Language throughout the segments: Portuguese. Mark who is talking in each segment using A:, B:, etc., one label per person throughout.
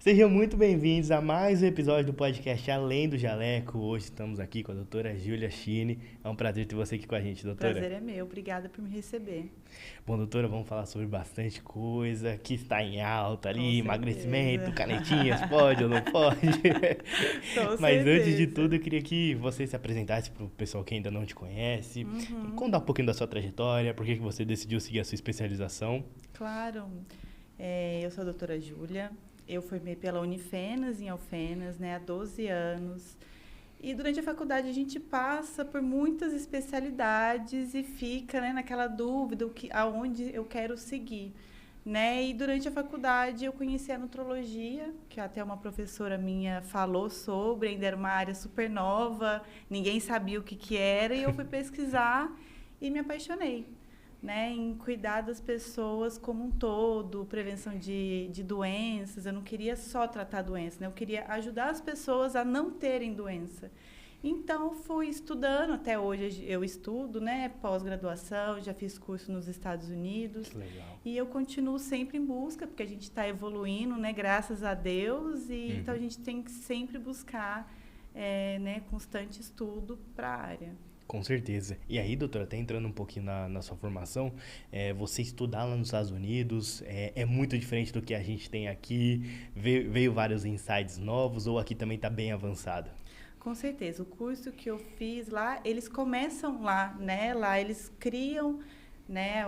A: Sejam muito bem-vindos a mais um episódio do podcast Além do Jaleco. Hoje estamos aqui com a doutora Júlia Chini. É um prazer ter você aqui com a gente, doutora.
B: Prazer é meu, obrigada por me receber.
A: Bom, doutora, vamos falar sobre bastante coisa que está em alta
B: Com
A: ali, emagrecimento,
B: certeza.
A: canetinhas, pode ou não pode?
B: Com
A: Mas antes de
B: certeza.
A: tudo, eu queria que você se apresentasse para o pessoal que ainda não te conhece,
B: Uhum,
A: contar um pouquinho da sua trajetória, por que que você decidiu seguir a sua especialização.
B: claro. Eu sou a doutora Júlia. Eu formei pela Unifenas, em Alfenas, né, há 12 anos. E durante a faculdade a gente passa por muitas especialidades e fica, né, naquela dúvida aonde eu quero seguir. Né? E durante a faculdade eu conheci a nutrologia, que até uma professora minha falou sobre, ainda era uma área super nova, ninguém sabia o que era, e eu fui pesquisar e me apaixonei, né, em cuidar das pessoas como um todo, prevenção de doenças. Eu não queria só tratar doença, né? Eu queria ajudar as pessoas a não terem doença. Então, fui estudando, até hoje eu estudo, né, pós-graduação, já fiz curso nos Estados Unidos,
A: Que legal.
B: e eu continuo sempre em busca, porque a gente está evoluindo, né, graças a Deus, e então a
A: Uhum.
B: gente tem que sempre buscar, né, constante estudo para a área.
A: Com certeza. E aí, doutora, até entrando um pouquinho na sua formação, você estudar lá nos Estados Unidos é muito diferente do que a gente tem aqui? Veio vários insights novos ou aqui também está bem avançado?
B: Com certeza, o curso que eu fiz lá, eles começam lá, né? Lá eles criam, né?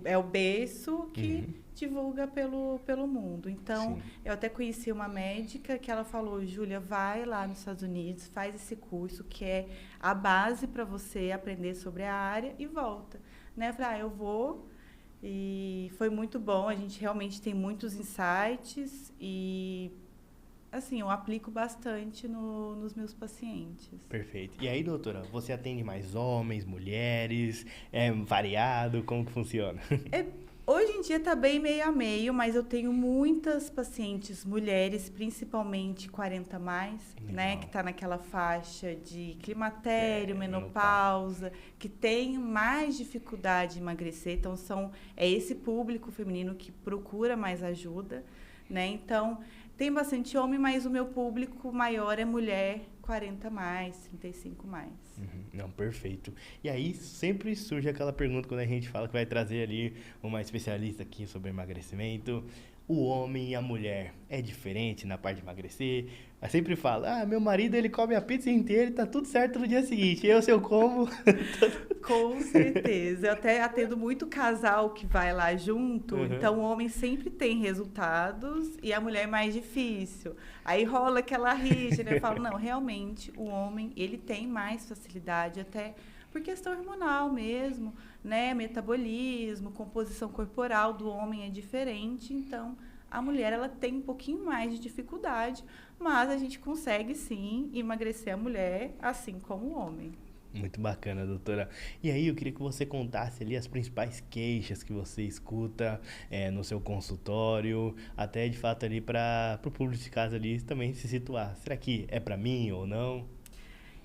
B: É o berço que
A: Uhum.
B: divulga pelo mundo. Então,
A: Sim.
B: eu até conheci uma médica que ela falou, Júlia, vai lá nos Estados Unidos, faz esse curso que é a base para você aprender sobre a área e volta. Né? Eu falei, eu vou. E foi muito bom, a gente realmente tem muitos insights e assim, eu aplico bastante nos meus pacientes.
A: Perfeito. E aí, doutora, você atende mais homens, mulheres? É variado? Como que funciona?
B: É, hoje em dia está bem meio a meio, mas eu tenho muitas pacientes mulheres, principalmente 40 a mais, né, que
A: Legal.
B: está naquela faixa de climatério,
A: Menopausa.
B: menopausa, que tem mais dificuldade em emagrecer. Então é esse público feminino que procura mais ajuda, né? Então tem bastante homem, mas o meu público maior é mulher 40 a mais, 35 mais.
A: Uhum. Não, perfeito. E aí sempre surge aquela pergunta quando a gente fala que vai trazer ali uma especialista aqui sobre emagrecimento. O homem e a mulher é diferente na parte de emagrecer? Eu sempre falo, meu marido ele come a pizza inteira e tá tudo certo no dia seguinte. Eu, se eu como...
B: Com certeza. Eu até atendo muito casal que vai lá junto,
A: Uhum.
B: então o homem sempre tem resultados e a mulher é mais difícil. Aí rola aquela rixa, né? Eu falo, não, realmente o homem, ele tem mais facilidade, até por questão hormonal mesmo, né? Metabolismo, composição corporal do homem é diferente, então a mulher ela tem um pouquinho mais de dificuldade, mas a gente consegue sim emagrecer a mulher assim como o homem.
A: Muito bacana, doutora. E aí, eu queria que você contasse ali as principais queixas que você escuta no seu consultório, até de fato ali para o público de casa ali também se situar. Será que é para mim ou não?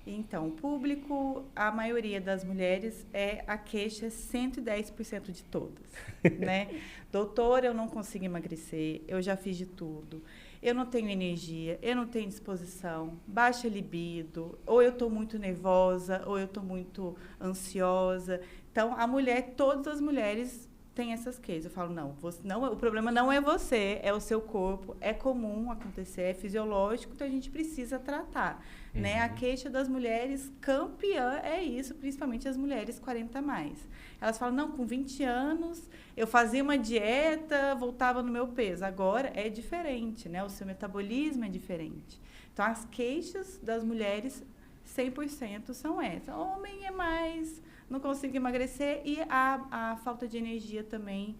B: Então, o público, a maioria das mulheres a queixa é 110% de todas, né? Doutora, eu não consigo emagrecer, eu já fiz de tudo. Eu não tenho energia, eu não tenho disposição, baixa libido, ou eu estou muito nervosa, ou eu estou muito ansiosa. Então, todas as mulheres têm essas queixas. Eu falo, não, o problema não é você, é o seu corpo, é comum acontecer, é fisiológico, então a gente precisa tratar. Né? A
A: Uhum.
B: queixa das mulheres campeã é isso, principalmente as mulheres 40 a mais. Elas falam, não, com 20 anos eu fazia uma dieta, voltava no meu peso. Agora é diferente, né? O seu metabolismo é diferente. Então, as queixas das mulheres 100% são essas. Homem é mais, não consigo emagrecer. E a falta de energia também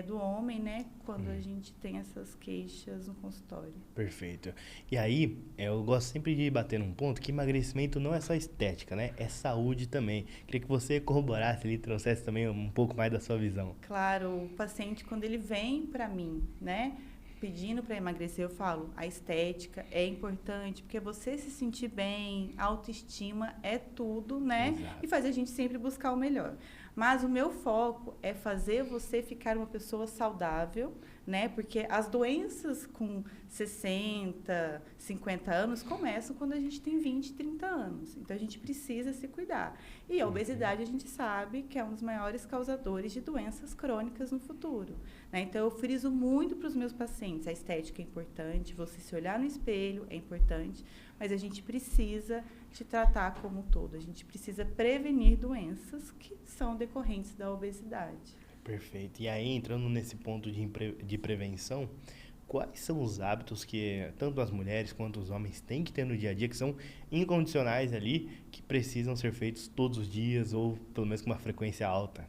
B: do homem, né? Quando a gente tem essas queixas no consultório.
A: Perfeito. E aí, eu gosto sempre de bater num ponto que emagrecimento não é só estética, né? É saúde também. Queria que você corroborasse ali, trouxesse também um pouco mais da sua visão.
B: Claro, o paciente, quando ele vem para mim, né, pedindo para emagrecer, eu falo, a estética é importante, porque você se sentir bem, autoestima é tudo, né? E
A: Exato.
B: faz a gente sempre buscar o melhor. Mas o meu foco é fazer você ficar uma pessoa saudável, né? Porque as doenças com 60, 50 anos começam quando a gente tem 20, 30 anos. Então, a gente precisa se cuidar. E a obesidade, a gente sabe que é um dos maiores causadores de doenças crônicas no futuro, né? Então, eu friso muito para os meus pacientes. A estética é importante, você se olhar no espelho é importante, mas a gente precisa te tratar como um todo. A gente precisa prevenir doenças que são decorrentes da obesidade.
A: Perfeito. E aí, entrando nesse ponto de prevenção, quais são os hábitos que tanto as mulheres quanto os homens têm que ter no dia a dia, que são incondicionais ali, que precisam ser feitos todos os dias ou pelo menos com uma frequência alta?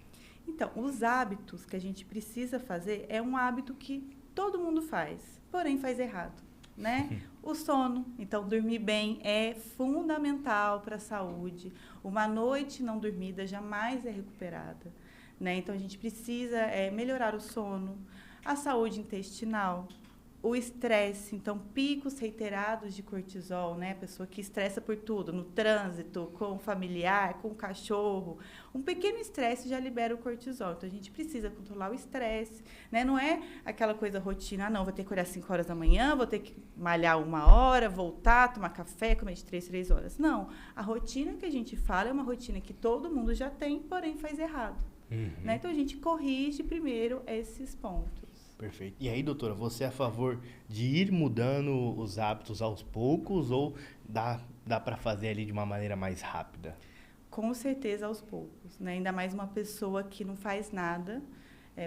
B: Então, os hábitos que a gente precisa fazer é um hábito que todo mundo faz, porém faz errado, né? O sono. Então, dormir bem é fundamental para a saúde. Uma noite não dormida jamais é recuperada, né? Então, a gente precisa melhorar o sono, a saúde intestinal, o estresse. Então, picos reiterados de cortisol, né? A pessoa que estressa por tudo, no trânsito, com o familiar, com o cachorro. Um pequeno estresse já libera o cortisol. Então, a gente precisa controlar o estresse, né? Não é aquela coisa rotina, não, vou ter que acordar 5 horas da manhã, vou ter que malhar 1 hora, voltar, tomar café, comer de 3 horas. Não, a rotina que a gente fala é uma rotina que todo mundo já tem, porém faz errado. Né? Então, a gente corrige primeiro esses pontos.
A: Perfeito. E aí, doutora, você é a favor de ir mudando os hábitos aos poucos ou dá para fazer ali de uma maneira mais rápida?
B: Com certeza, aos poucos, né? Ainda mais uma pessoa que não faz nada.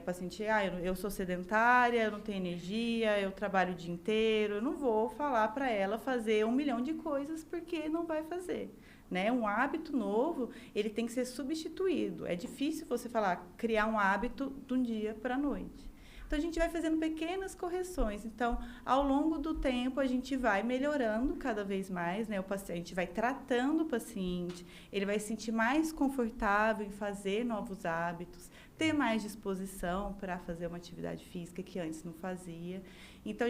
B: Paciente, eu sou sedentária, eu não tenho energia, eu trabalho o dia inteiro. Eu não vou falar para ela fazer 1 milhão de coisas porque não vai fazer. Né? Um hábito novo, ele tem que ser substituído. É difícil você criar um hábito de um dia para a noite. Então, a gente vai fazendo pequenas correções. Então, ao longo do tempo, a gente vai melhorando cada vez mais, né? A gente vai tratando o paciente, ele vai se sentir mais confortável em fazer novos hábitos, ter mais disposição para fazer uma atividade física que antes não fazia. Então,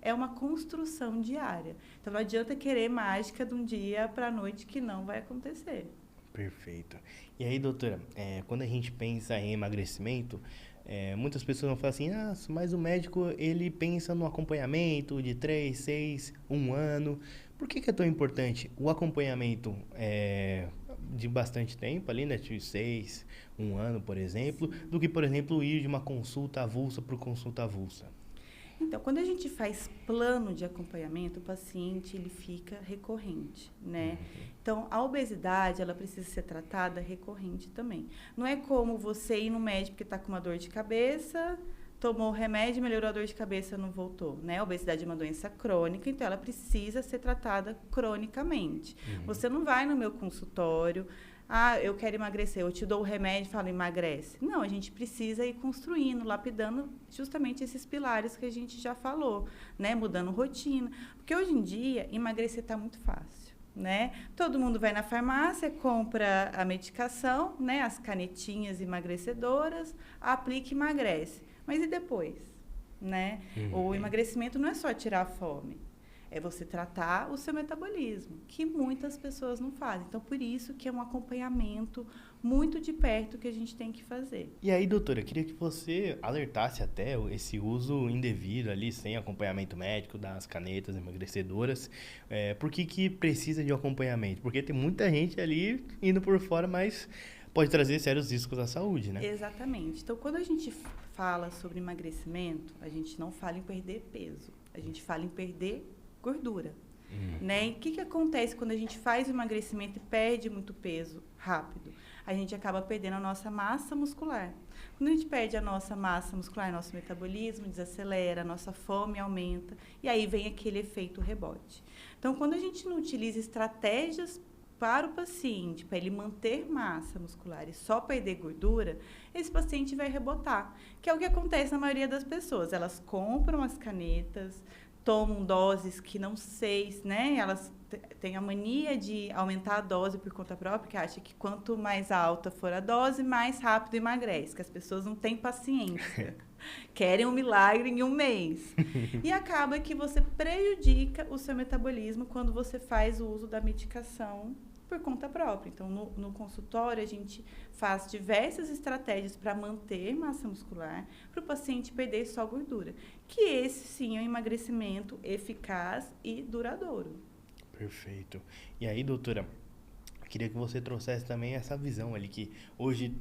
B: é uma construção diária. Então, não adianta querer mágica de um dia para a noite, que não vai acontecer.
A: Perfeito. E aí, doutora, quando a gente pensa em emagrecimento, muitas pessoas vão falar assim, mas o médico, ele pensa no acompanhamento de 3, 6, 1 ano. Por que é tão importante o acompanhamento de bastante tempo ali, né, de 6, 1 ano, por exemplo, do que, por exemplo, ir de uma consulta avulsa para consulta avulsa?
B: Então, quando a gente faz plano de acompanhamento, o paciente ele fica recorrente, né? Então, a obesidade, ela precisa ser tratada recorrente também. Não é como você ir no médico que está com uma dor de cabeça, tomou o remédio, melhorou a dor de cabeça, não voltou, né? A obesidade é uma doença crônica, então ela precisa ser tratada cronicamente. Você não vai no meu consultório, eu quero emagrecer, eu te dou o remédio e falo, emagrece. Não, a gente precisa ir construindo, lapidando justamente esses pilares que a gente já falou, né? Mudando rotina. Porque hoje em dia, emagrecer está muito fácil, né? Todo mundo vai na farmácia, compra a medicação, né? As canetinhas emagrecedoras, aplica e emagrece. Mas e depois, né? O emagrecimento não é só tirar a fome. É você tratar o seu metabolismo, que muitas pessoas não fazem. Então, por isso que é um acompanhamento muito de perto que a gente tem que fazer.
A: E aí, doutora, eu queria que você alertasse até esse uso indevido ali, sem acompanhamento médico, das canetas emagrecedoras. Por que precisa de acompanhamento? Porque tem muita gente ali indo por fora, mas pode trazer sérios riscos à saúde, né?
B: Exatamente. Então, quando a gente fala sobre emagrecimento, a gente não fala em perder peso. A gente fala em perder gordura, né? E o que acontece quando a gente faz o emagrecimento e perde muito peso rápido? A gente acaba perdendo a nossa massa muscular. Quando a gente perde a nossa massa muscular, nosso metabolismo desacelera, a nossa fome aumenta, e aí vem aquele efeito rebote. Então, quando a gente não utiliza estratégias para o paciente, para ele manter massa muscular e só perder gordura, esse paciente vai rebotar, que é o que acontece na maioria das pessoas. Elas compram as canetas, tomam doses que não sei, né? Elas têm a mania de aumentar a dose por conta própria, que acha que quanto mais alta for a dose, mais rápido emagrece, que as pessoas não têm paciência. Querem um milagre em 1 mês. E acaba que você prejudica o seu metabolismo quando você faz o uso da medicação por conta própria. Então, no consultório, a gente faz diversas estratégias para manter massa muscular, para o paciente perder só gordura. Que esse, sim, é um emagrecimento eficaz e duradouro.
A: Perfeito. E aí, doutora, queria que você trouxesse também essa visão ali que hoje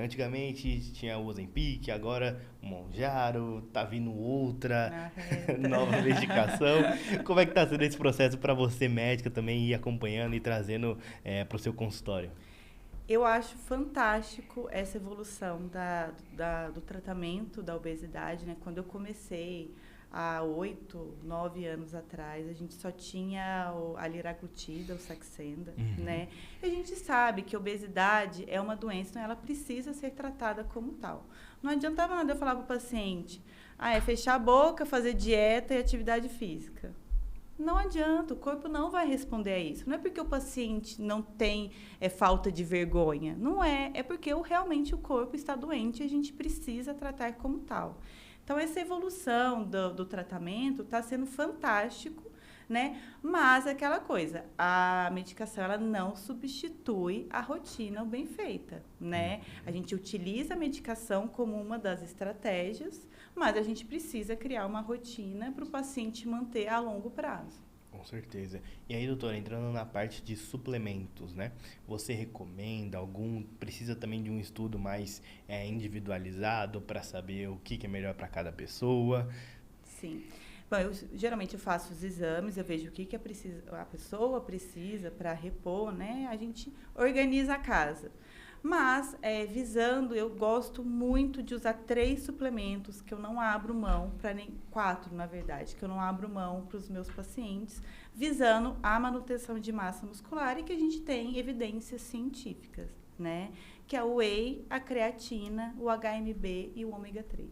A: antigamente tinha o Ozempic, agora o Mounjaro, tá vindo outra nova medicação. Como é que tá sendo esse processo para você, médica, também ir acompanhando e trazendo para o seu consultório?
B: Eu acho fantástico essa evolução do tratamento da obesidade, né? Quando eu comecei há 8, 9 anos atrás, a gente só tinha a liraglutida, o Saxenda, né? E a gente sabe que a obesidade é uma doença, então ela precisa ser tratada como tal. Não adiantava nada eu falar para o paciente, é fechar a boca, fazer dieta e atividade física. Não adianta, o corpo não vai responder a isso. Não é porque o paciente não tem falta de vergonha, não é. É porque realmente o corpo está doente e a gente precisa tratar como tal. Então, essa evolução do tratamento está sendo fantástico, né? Mas é aquela coisa, a medicação ela não substitui a rotina bem feita, né? A gente utiliza a medicação como uma das estratégias, mas a gente precisa criar uma rotina para o paciente manter a longo prazo.
A: Com certeza. E aí, doutora, entrando na parte de suplementos, né? Você recomenda algum? Precisa também de um estudo mais individualizado para saber o que é melhor para cada pessoa?
B: Sim. Bom, geralmente eu faço os exames, eu vejo o que a pessoa precisa para repor, né? A gente organiza a casa. Mas, visando, eu gosto muito de usar 3 suplementos que eu não abro mão, 4, na verdade, que eu não abro mão para os meus pacientes, visando a manutenção de massa muscular e que a gente tem evidências científicas, né? Que é o whey, a creatina, o HMB e o ômega 3.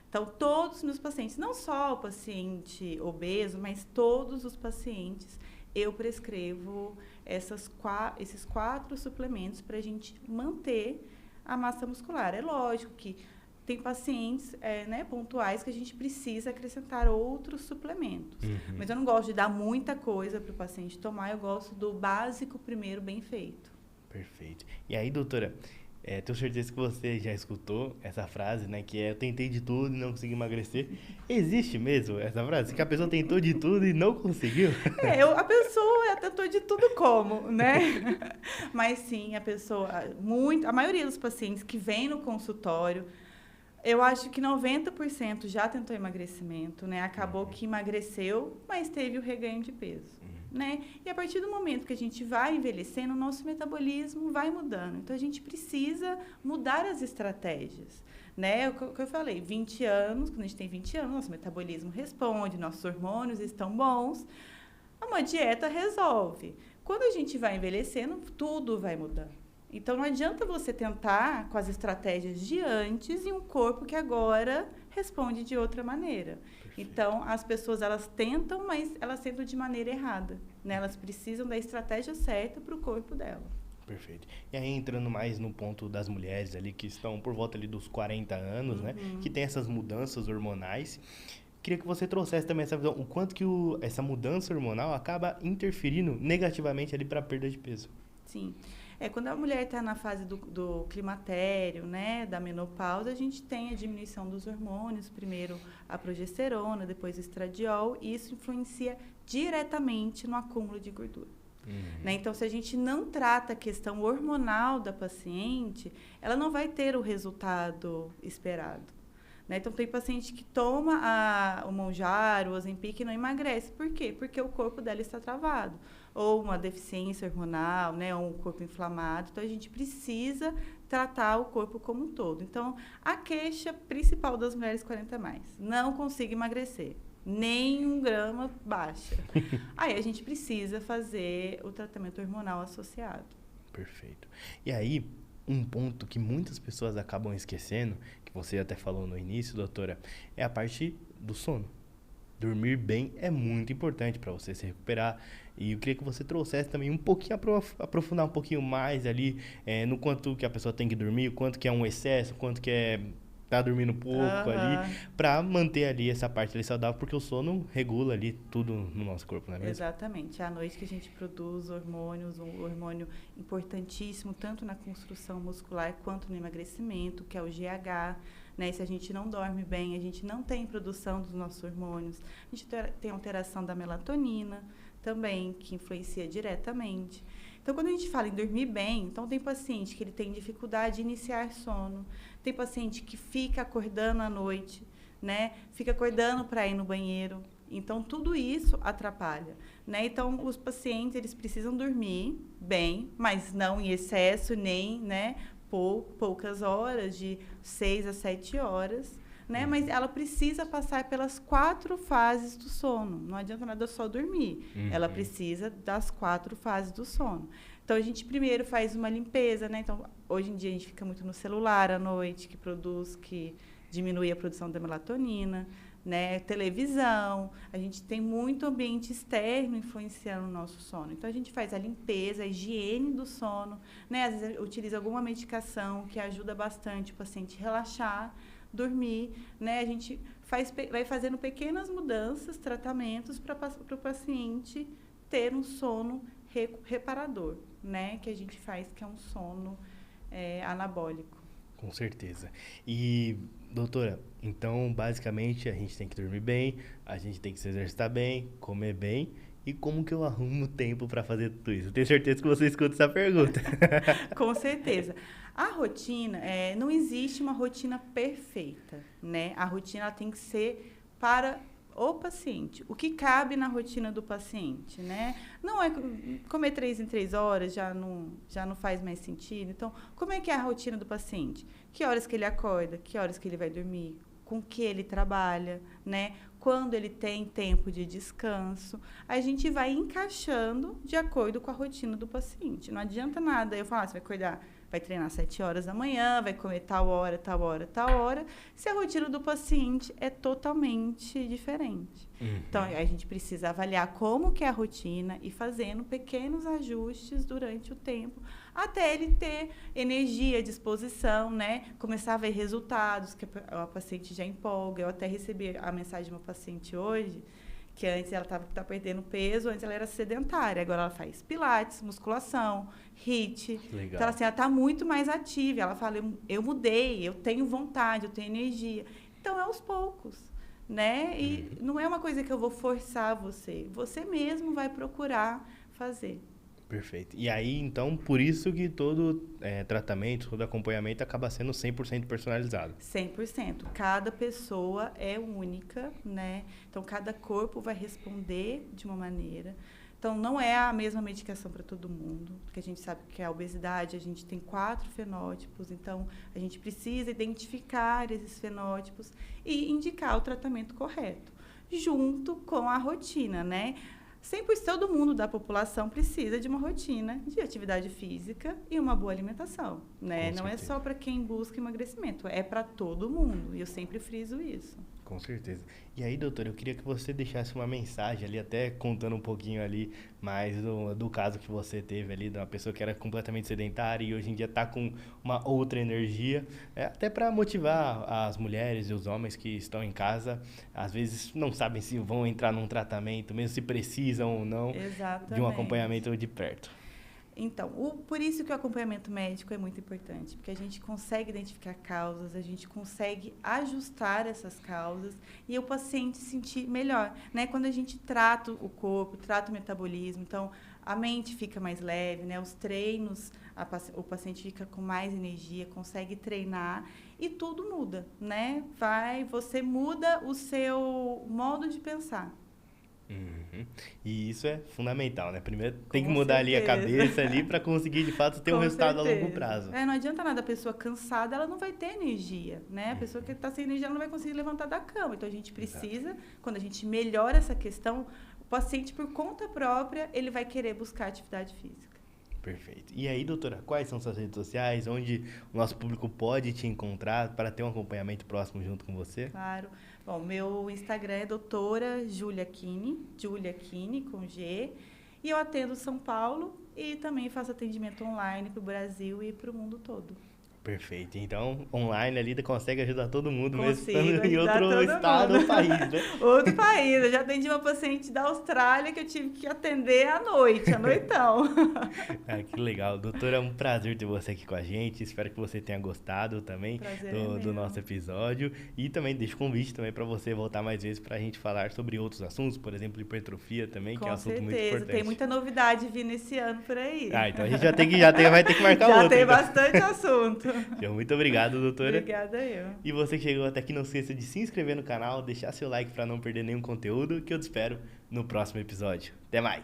B: Então, todos os meus pacientes, não só o paciente obeso, mas todos os pacientes, eu prescrevo esses 4 suplementos para a gente manter a massa muscular. É lógico que tem pacientes pontuais que a gente precisa acrescentar outros suplementos. Mas eu não gosto de dar muita coisa para o paciente tomar, eu gosto do básico primeiro bem feito.
A: Perfeito. E aí, doutora, tenho certeza que você já escutou essa frase, né? Que eu tentei de tudo e não consegui emagrecer. Existe mesmo essa frase? Que a pessoa tentou de tudo e não conseguiu?
B: A pessoa tentou de tudo como, né? Mas sim, a maioria dos pacientes que vêm no consultório, eu acho que 90% já tentou emagrecimento, né? Acabou que emagreceu, mas teve o reganho de peso. Né? E a partir do momento que a gente vai envelhecendo, o nosso metabolismo vai mudando. Então, a gente precisa mudar as estratégias. Né? O que eu falei, 20 anos, quando a gente tem 20 anos, nosso metabolismo responde, nossos hormônios estão bons, uma dieta resolve. Quando a gente vai envelhecendo, tudo vai mudando. Então, não adianta você tentar com as estratégias de antes e um corpo que agora responde de outra maneira. Então, as pessoas, elas tentam, mas elas tentam de maneira errada. Né? Elas precisam da estratégia certa para o corpo dela.
A: Perfeito. E aí, entrando mais no ponto das mulheres ali, que estão por volta ali dos 40 anos, né? Que tem essas mudanças hormonais. Queria que você trouxesse também essa visão, o quanto que essa mudança hormonal acaba interferindo negativamente ali para a perda de peso.
B: Sim. Quando a mulher está na fase do climatério, né, da menopausa, a gente tem a diminuição dos hormônios, primeiro a progesterona, depois o estradiol, e isso influencia diretamente no acúmulo de gordura. Né? Então, se a gente não trata a questão hormonal da paciente, ela não vai ter o resultado esperado. Né? Então, tem paciente que toma o Mounjaro, o Ozempic e não emagrece. Por quê? Porque o corpo dela está travado. Ou uma deficiência hormonal, né? Ou um corpo inflamado. Então, a gente precisa tratar o corpo como um todo. Então, a queixa principal das mulheres 40+, não consigo emagrecer. Nem 1 grama baixa. Aí, a gente precisa fazer o tratamento hormonal associado.
A: Perfeito. E aí, um ponto que muitas pessoas acabam esquecendo, que você até falou no início, doutora, é a parte do sono. Dormir bem é muito importante para você se recuperar. E eu queria que você trouxesse também um pouquinho, aprofundar um pouquinho mais ali no quanto que a pessoa tem que dormir, o quanto que é um excesso, o quanto que é tá dormindo pouco ali, para manter ali essa parte ali saudável, porque o sono regula ali tudo no nosso corpo, não é mesmo?
B: Exatamente. É à noite que a gente produz hormônios, um hormônio importantíssimo, tanto na construção muscular quanto no emagrecimento, que é o GH. Né? Se a gente não dorme bem, a gente não tem produção dos nossos hormônios. A gente tem alteração da melatonina também, que influencia diretamente. Então, quando a gente fala em dormir bem, então tem paciente que ele tem dificuldade de iniciar sono, tem paciente que fica acordando à noite, né? Fica acordando para ir no banheiro. Então, tudo isso atrapalha, né? Então, os pacientes, eles precisam dormir bem, mas não em excesso, nem, né, poucas horas, de 6 a 7 horas, né? Mas ela precisa passar pelas 4 fases do sono. Não adianta nada só dormir. Ela precisa das 4 fases do sono. Então, a gente primeiro faz uma limpeza, né? Então, hoje em dia, a gente fica muito no celular à noite, que diminui a produção da melatonina, né? Televisão. A gente tem muito ambiente externo influenciando o nosso sono. Então, a gente faz a limpeza, a higiene do sono, né? Às vezes, utiliza alguma medicação que ajuda bastante o paciente a relaxar, dormir, né? A gente vai fazendo pequenas mudanças, tratamentos para o paciente ter um sono reparador, né? Que a gente faz, que é um sono anabólico.
A: Com certeza. E, doutora, então, basicamente, a gente tem que dormir bem, a gente tem que se exercitar bem, comer bem. E como que eu arrumo tempo para fazer tudo isso? Eu tenho certeza que você escuta essa pergunta.
B: Com certeza. A rotina, não existe uma rotina perfeita, né? A rotina ela tem que ser para o paciente. O que cabe na rotina do paciente, né? Não é comer 3 em 3 horas, já não faz mais sentido. Então, como é que é a rotina do paciente? Que horas que ele acorda? Que horas que ele vai dormir? Com que ele trabalha, né? Quando ele tem tempo de descanso, a gente vai encaixando de acordo com a rotina do paciente. Não adianta nada eu falar, você vai treinar às 7 horas da manhã, vai comer tal hora, tal hora, tal hora, se a rotina do paciente é totalmente diferente. Então, a gente precisa avaliar como que é a rotina e fazendo pequenos ajustes durante o tempo, até ele ter energia, disposição, né? Começar a ver resultados, que a paciente já empolga. Eu até recebi a mensagem de uma paciente hoje, que antes ela tá perdendo peso, antes ela era sedentária, agora ela faz pilates, musculação, HIIT.
A: Legal.
B: Então, assim, ela está muito mais ativa. Ela fala, eu mudei, eu tenho vontade, eu tenho energia. Então, é aos poucos, né? E não é uma coisa que eu vou forçar você mesmo vai procurar fazer.
A: Perfeito. E aí, então, por isso que todo tratamento, todo acompanhamento acaba sendo 100% personalizado.
B: 100%. Cada pessoa é única, né? Então, cada corpo vai responder de uma maneira. Então, não é a mesma medicação para todo mundo, porque a gente sabe que a obesidade, a gente tem 4 fenótipos, então, a gente precisa identificar esses fenótipos e indicar o tratamento correto, junto com a rotina, né? 100% todo mundo da população precisa de uma rotina de atividade física e uma boa alimentação, né? Não é só para quem busca emagrecimento, é para todo mundo. E eu sempre friso isso.
A: Com certeza. E aí, doutora, eu queria que você deixasse uma mensagem ali, até contando um pouquinho ali mais do caso que você teve ali, de uma pessoa que era completamente sedentária e hoje em dia está com uma outra energia, até para motivar as mulheres e os homens que estão em casa, às vezes não sabem se vão entrar num tratamento, mesmo se precisam ou não.
B: Exatamente.
A: De um acompanhamento de perto.
B: Então, por isso que o acompanhamento médico é muito importante, porque a gente consegue identificar causas, a gente consegue ajustar essas causas e o paciente se sentir melhor, né? Quando a gente trata o corpo, trata o metabolismo, então a mente fica mais leve, né? Os treinos, o paciente fica com mais energia, consegue treinar e tudo muda, né? Você muda o seu modo de pensar.
A: E isso é fundamental, né? Primeiro tem que mudar ali a cabeça ali para conseguir de fato ter um resultado a longo prazo.
B: Não adianta nada a pessoa cansada, ela não vai ter energia, né? A pessoa que está sem energia, ela não vai conseguir levantar da cama. Então a gente precisa, quando a gente melhora essa questão, o paciente por conta própria, ele vai querer buscar atividade física.
A: Perfeito. E aí, doutora, quais são suas redes sociais, onde o nosso público pode te encontrar para ter um acompanhamento próximo junto com você?
B: Claro. Bom, meu Instagram é doutora Julia Kini, com G, e eu atendo São Paulo e também faço atendimento online para o Brasil e para o mundo todo.
A: Perfeito. Então, online ali consegue ajudar todo mundo, mesmo
B: Consigo
A: estando em
B: ajudar
A: outro
B: todo
A: estado
B: mundo.
A: ou país, né?
B: Outro país. Eu já atendi uma paciente da Austrália que eu tive que atender à noite, à noitão.
A: Ah, que legal. Doutora, é um prazer ter você aqui com a gente. Espero que você tenha gostado também
B: Prazer é
A: do
B: meu.
A: nosso episódio. E também deixo o convite também para você voltar mais vezes para a gente falar sobre outros assuntos, por exemplo, hipertrofia também, que é um
B: Com
A: assunto muito
B: certeza.
A: importante.
B: Tem muita novidade vindo esse ano por aí.
A: Ah, então a gente vai ter que marcar
B: Já
A: outro.
B: tem
A: Então.
B: bastante assunto.
A: Então, muito obrigado, doutora.
B: Obrigada eu.
A: E você que chegou até aqui, não esqueça de se inscrever no canal, deixar seu like para não perder nenhum conteúdo, que eu te espero no próximo episódio. Até mais!